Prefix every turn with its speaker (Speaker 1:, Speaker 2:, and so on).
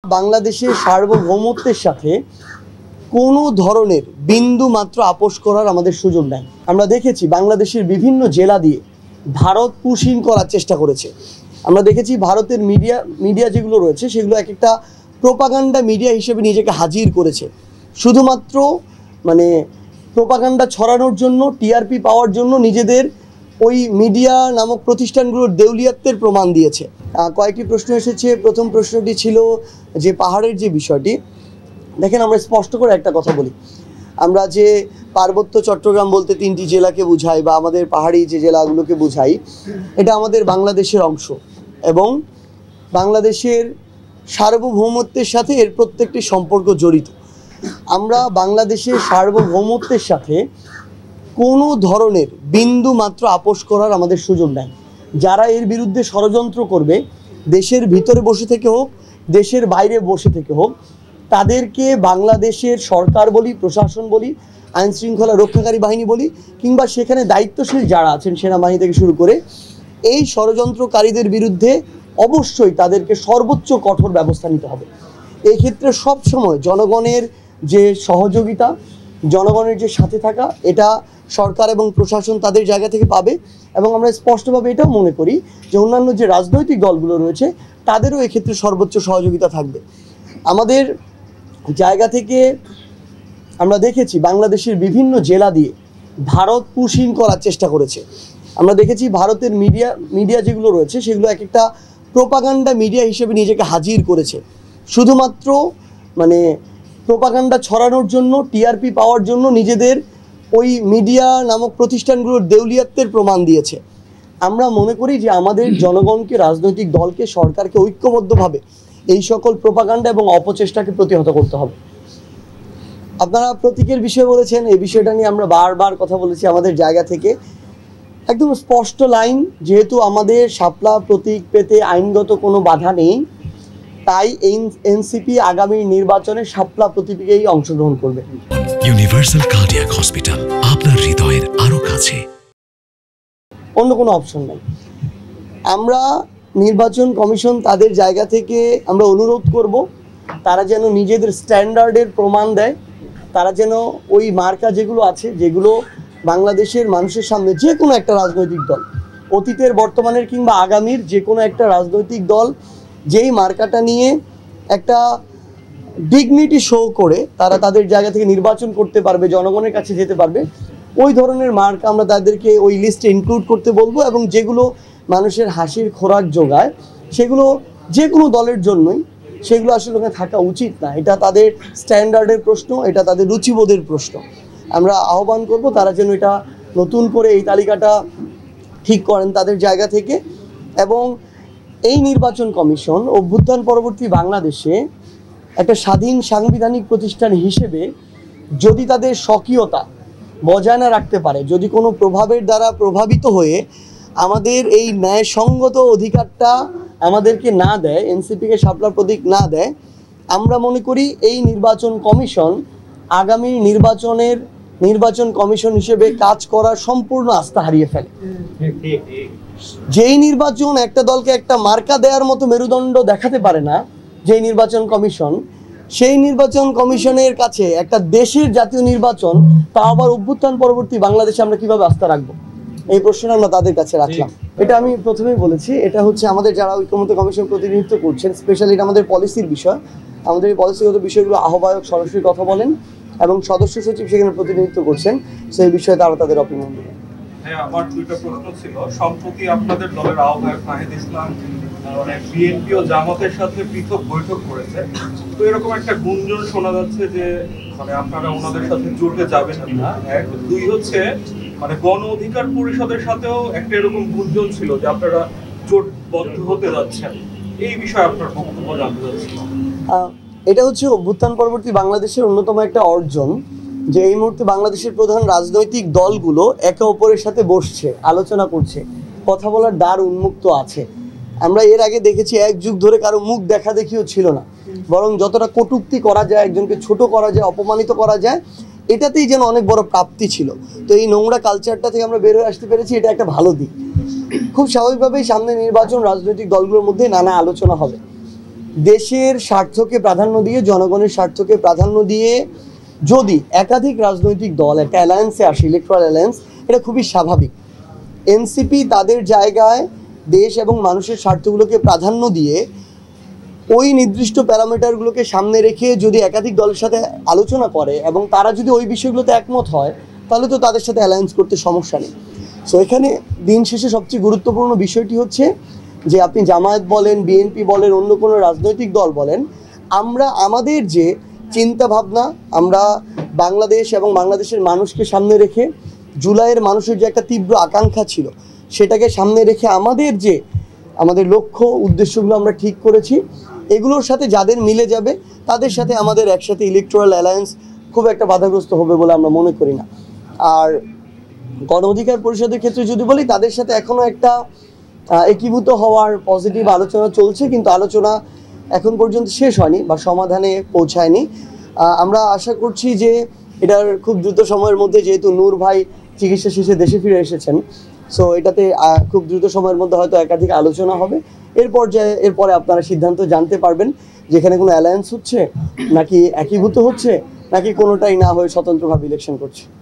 Speaker 1: বাংলাদেশের সার্বভৌমত্বের সাথে কোনো ধরনের বিন্দু মাত্র আপোষ করার আমাদের সুযোগ নাই। আমরা দেখেছি বাংলাদেশের বিভিন্ন জেলা দিয়ে ভারত পুশিং করার চেষ্টা করেছে। আমরা দেখেছি ভারতের মিডিয়া যেগুলো রয়েছে সেগুলো এক একটা প্রোপাগান্ডা মিডিয়া হিসেবে নিজেকে হাজির করেছে, শুধুমাত্র প্রোপাগান্ডা ছড়ানোর জন্য, টিআরপি পাওয়ার জন্য নিজেদের ওই মিডিয়া নামক প্রতিষ্ঠানগুলোর দেউলিয়াত্বের প্রমাণ দিয়েছে। কয়েকটি প্রশ্ন এসেছে। প্রথম প্রশ্নটি ছিল যে পাহাড়ের যে বিষয়টি। দেখেন, আমরা স্পষ্ট করে একটা কথা বলি, আমরা যে পার্বত্য চট্টগ্রাম বলতে 3টি জেলাকে বুঝাই বা আমাদের পাহাড়ি যে জেলাগুলোকে বুঝাই, এটা আমাদের বাংলাদেশের অংশ এবং বাংলাদেশের সার্বভৌমত্বের সাথে এর প্রত্যেকটি সম্পর্ক জড়িত। আমরা বাংলাদেশের সার্বভৌমত্বের সাথে কোনো ধরনের বিন্দু মাত্র আপোষ করার আমাদের সুযোগ নাই। যারা এর বিরুদ্ধে ষড়যন্ত্র করবে, দেশের ভিতরে বসে থেকে হোক, দেশের বাইরে বসে থেকে হোক, তাদেরকে বাংলাদেশের সরকার বলি, প্রশাসন বলি, আইন শৃঙ্খলা রক্ষাকারী বাহিনী বলি, কিংবা সেখানে দায়িত্বশীল যারা আছেন সেনাবাহিনী থেকে শুরু করে, এই ষড়যন্ত্রকারীদের বিরুদ্ধে অবশ্যই তাদেরকে সর্বোচ্চ কঠোর ব্যবস্থা নিতে হবে। এই ক্ষেত্রে সবসময় জনগণের যে সহযোগিতা, জনগণের যে সাথে থাকা, এটা সরকার এবং প্রশাসন তাদের জায়গা থেকে পাবে। এবং আমরা স্পষ্টভাবে এটাও মনে করি যে অন্যান্য যে রাজনৈতিক দলগুলো রয়েছে তাদেরও এক্ষেত্রে সর্বোচ্চ সহযোগিতা থাকবে। আমাদের জায়গা থেকে আমরা দেখেছি বাংলাদেশের বিভিন্ন জেলা দিয়ে ভারত পুশিং করার চেষ্টা করেছে। আমরা দেখেছি ভারতের মিডিয়া যেগুলো রয়েছে সেগুলো এক একটা প্রোপাগান্ডা মিডিয়া হিসেবে নিজেকে হাজির করেছে, শুধুমাত্র প্রোপাগান্ডা ছড়ানোর জন্য, টিআরপি পাওয়ার জন্য নিজেদের ওই মিডিয়া নামক প্রতিষ্ঠানগুলোর দেউলিয়াত্বের প্রমাণ দিয়েছে। আমরা মনে করি যে আমাদের জনগণকে, রাজনৈতিক দলকে, সরকারকে ঐক্যবদ্ধভাবে এই সকল প্রোপাগান্ডা এবং অপচেষ্টাকে প্রতিহত করতে হবে। আপনারা প্রতীকের বিষয় বলেছেন, এই বিষয়টা নিয়ে আমরা বারবার কথা বলেছি আমাদের জায়গা থেকে। একদম স্পষ্ট লাইন, যেহেতু আমাদের শাপলা প্রতীক পেতে আইনগত কোনো বাধা নেই, তাই এনসিপি আগামী নির্বাচনে শাপলা প্রতীকেই অংশগ্রহণ করবে।
Speaker 2: ইউনিভার্সাল কার্ডিয়াক হসপিটাল, আপনার হৃদয়ের আরো কাছে।
Speaker 1: অন্য কোনো অপশন নাই। আমরা নির্বাচন কমিশন তাদের জায়গা থেকে আমরা অনুরোধ করব, তারা যেন নিজেদের স্ট্যান্ডার্ডের প্রমাণ দেয়। তারা যেন ওই মার্কা যেগুলো আছে, যেগুলো বাংলাদেশের মানুষের সামনে যে কোনো একটা রাজনৈতিক দল, অতীতের, বর্তমানের কিংবা আগামীর যে কোনো একটা রাজনৈতিক দল যেই মার্কাটা নিয়ে একটা ডিগনিটি শো করে তারা তাদের জায়গা থেকে নির্বাচন করতে পারবে, জনগণের কাছে যেতে পারবে, ওই ধরনের মার্কা আমরা তাদেরকে ওই লিস্টে ইনক্লুড করতে বলবো। এবং যেগুলো মানুষের হাসির খোরাক যোগায়, সেগুলো যে কোনো দলের জন্যই সেগুলো আসলে ওখানে থাকা উচিত না। এটা তাদের স্ট্যান্ডার্ডের প্রশ্ন, এটা তাদের রুচিবোধের প্রশ্ন। আমরা আহ্বান করব তারা যেন এটা নতুন করে এই তালিকাটা ঠিক করেন তাদের জায়গা থেকে। এবং এই নির্বাচন কমিশন অভ্যুত্থান পরবর্তী বাংলাদেশে একটা স্বাধীন সাংবিধানিক প্রতিষ্ঠান হিসেবে যদি তাদের স্বকীয়তা বজায় না রাখতে পারে, যদি কোনো প্রভাবের দ্বারা প্রভাবিত হয়ে আমাদের এই ন্যায়সঙ্গত অধিকারটা আমাদেরকে না দেয়, এনসিপিকে শাপলা প্রতীক না দেয়, আমরা মনে করি এই নির্বাচন কমিশন আগামী নির্বাচন কমিশন হিসেবে কাজ করার সম্পূর্ণ আস্থা হারিয়ে ফেলে। যেই নির্বাচন একটা দলকে একটা মার্কা দেওয়ার মতো মেরুদণ্ড দেখাতে পারে না, যেই নির্বাচন কমিশন, সেই নির্বাচন কমিশনের কাছে একটা দেশের জাতীয় নির্বাচন, তা আবার অভ্যুত্থান পরবর্তী বাংলাদেশে আমরা কিভাবে আস্থা রাখবো, এই প্রশ্নটা আমরা তাদের কাছে রাখলাম। এটা আমি প্রথমেই বলেছি, এটা হচ্ছে আমাদের যারা ঐক্যমত্য কমিশন প্রতিনিধিত্ব করছেন, স্পেশালি এটা আমাদের পলিসির বিষয়। আমাদের এই পলিসিগত বিষয়গুলো আহ্বায়ক সরাসরি কথা বলেন এবং সদস্য সচিব সেখানে প্রতিনিধিত্ব করছেন, সেই বিষয়ে তারা তাদের অপিনিয়ন দেবেন।
Speaker 3: হ্যাঁ, আমার দুইটা প্রশ্ন ছিল। সম্প্রতি আপনাদের দলের আহ্বায়ক নাহিদ ইসলাম বিএনপি ও জামাতের সাথে পৃথক বৈঠক করেছে। তো এরকম একটা গুঞ্জন শোনা যাচ্ছে যে আপনারা ওনাদের সাথে জোটে যাবেন না। এক, দুই হচ্ছে গণ অধিকার পরিষদের সাথেও একটা এরকম গুঞ্জন ছিল যে আপনারা জোটবদ্ধ হতে যাচ্ছেন। এই বিষয়ে আপনার বক্তব্য জানতে চাচ্ছি।
Speaker 1: এটা হচ্ছে অভ্যুত্থান পরবর্তী বাংলাদেশের অন্যতম একটা অর্জন, যে এই মুহূর্তে বাংলাদেশের প্রধান রাজনৈতিক দলগুলো একে অপরের সাথে বসছে, আলোচনা করছে, কথা বলার দ্বার উন্মুক্ত আছে। আমরা এর আগে দেখেছি এক যুগ ধরে কারো মুখ দেখা দেখিও ছিল না, বরং যতটা কটূক্তি করা যায়, একজনকে ছোট করা যায়, অপমানিত করা যায়, এটাতেই যেন অনেক বড় প্রাপ্তি ছিল। তো এই নোংরা কালচারটা থেকে আমরা বের হয়ে আসতে পেরেছি, এটা একটা ভালো দিক। খুব স্বাভাবিকভাবেই সামনে নির্বাচন, রাজনৈতিক দলগুলোর মধ্যে নানা আলোচনা হবে। দেশের স্বার্থকে প্রাধান্য দিয়ে, জনগণের স্বার্থকে প্রাধান্য দিয়ে যদি একাধিক রাজনৈতিক দল একটা অ্যালায়েন্সে আসে, ইলেকট্রাল অ্যালায়েন্স, এটা খুবই স্বাভাবিক। এনসিপি তাদের জায়গায় দেশ এবং মানুষের স্বার্থগুলোকে প্রাধান্য দিয়ে ওই নির্দিষ্ট প্যারামিটারগুলোকে সামনে রেখে যদি একাধিক দলের সাথে আলোচনা করে এবং তারা যদি ওই বিষয়গুলোতে একমত হয়, তাহলে তো তাদের সাথে অ্যালায়েন্স করতে সমস্যা নেই। সো এখানে দিন শেষে সবচেয়ে গুরুত্বপূর্ণ বিষয়টি হচ্ছে যে আপনি জামায়াত বলেন, বিএনপি বলেন, অন্য কোনো রাজনৈতিক দল বলেন, আমরা আমাদের যে চিন্তা ভাবনা, আমরা বাংলাদেশ এবং বাংলাদেশের মানুষকে সামনে রেখে, জুলাইয়ের মানুষের যে একটা তীব্র আকাঙ্ক্ষা ছিল সেটাকে সামনে রেখে আমাদের লক্ষ্য উদ্দেশ্যগুলো আমরা ঠিক করেছি। এগুলোর সাথে যাদের মিলে যাবে তাদের সাথে আমাদের একসাথে ইলেকট্রাল অ্যালায়েন্স খুব একটা বাধাগ্রস্ত হবে বলে আমরা মনে করি না। আর গণ অধিকার পরিষদের ক্ষেত্রে যদি বলি, তাদের সাথে এখনও একটা একীভূত হওয়ার পজিটিভ আলোচনা চলছে, কিন্তু আলোচনা এখন পর্যন্ত শেষ হয়নি বা সমাধানে পৌঁছায়নি। আমরা আশা করছি যে এটার খুব দ্রুত সময়ের মধ্যে, যেহেতু নূর ভাই চিকিৎসা শেষে দেশে ফিরে এসেছেন, সো এটাতে খুব দ্রুত সময়ের মধ্যে হয়তো একাধিক আলোচনা হবে। এরপরে আপনারা সিদ্ধান্ত জানতে পারবেন যেখানে কোনো অ্যালায়েন্স হচ্ছে নাকি একীভূত হচ্ছে নাকি কোনোটাই না হয়ে স্বতন্ত্রভাবে ইলেকশন করছে।